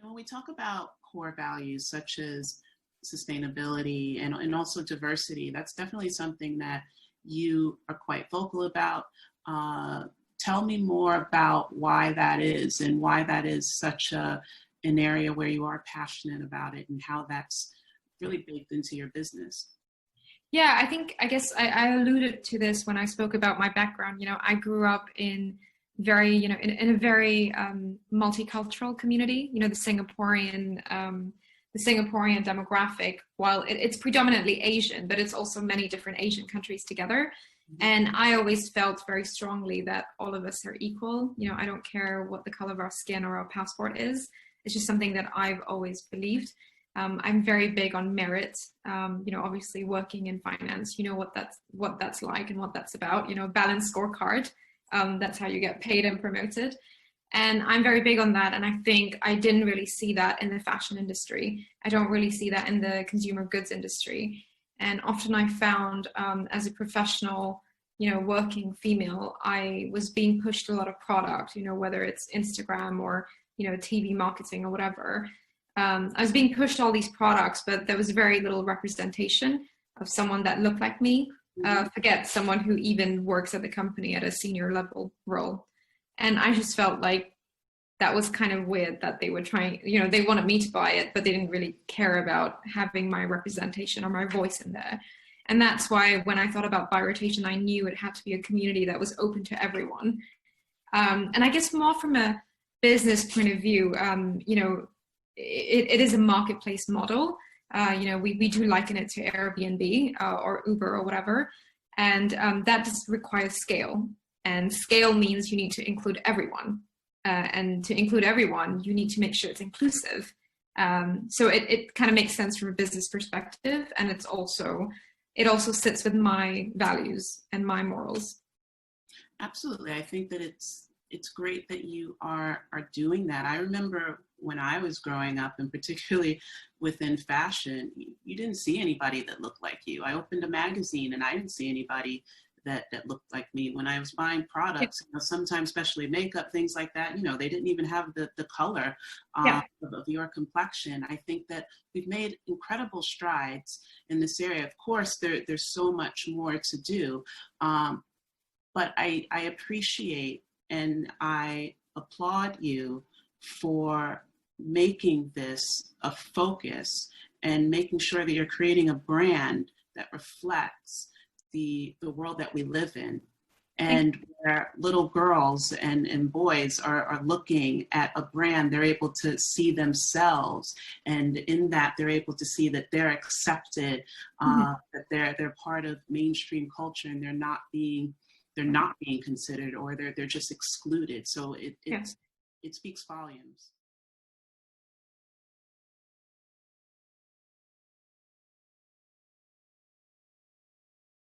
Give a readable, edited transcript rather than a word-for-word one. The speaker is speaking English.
And when we talk about core values such as sustainability and also diversity, that's definitely something that you are quite vocal about. Tell me more about why that is and why that is such an area where you are passionate about it and how that's really baked into your business. Yeah, I guess I alluded to this when I spoke about my background. I grew up in in a very multicultural community. The Singaporean demographic, while it's predominantly Asian, but it's also many different Asian countries together. And I always felt very strongly that all of us are equal. I don't care what the color of our skin or our passport is. It's just something that I've always believed. I'm very big on merit. Obviously working in finance, what that's like and what that's about. Balanced scorecard. That's how you get paid and promoted. And I'm very big on that. And I think I didn't really see that in the fashion industry. I don't really see that in the consumer goods industry. And often I found as a professional, working female, I was being pushed a lot of product, whether it's Instagram or, TV marketing or whatever. I was being pushed all these products, but there was very little representation of someone that looked like me. Forget someone who even works at the company at a senior level role. And I just felt like that was kind of weird that they were trying, they wanted me to buy it, but they didn't really care about having my representation or my voice in there. And that's why when I thought about buy rotation, I knew it had to be a community that was open to everyone. And I guess more from a business point of view, it is a marketplace model. We do liken it to Airbnb or Uber or whatever. And that just requires scale. And scale means you need to include everyone. And to include everyone, you need to make sure it's inclusive. So it kind of makes sense from a business perspective. And it also sits with my values and my morals. Absolutely. I think that it's great that you are doing that. I remember when I was growing up, and particularly within fashion, you didn't see anybody that looked like you. I opened a magazine and I didn't see anybody that looked like me. When I was buying products, sometimes especially makeup, things like that, they didn't even have the color of your complexion. I think that we've made incredible strides in this area. Of course, there's so much more to do, but I appreciate and I applaud you for making this a focus and making sure that you're creating a brand that reflects the world that we live in, and where little girls and boys are looking at a brand, they're able to see themselves, and in that they're able to see that they're accepted, that they're part of mainstream culture, and they're not being considered, or they're just excluded. So it speaks volumes.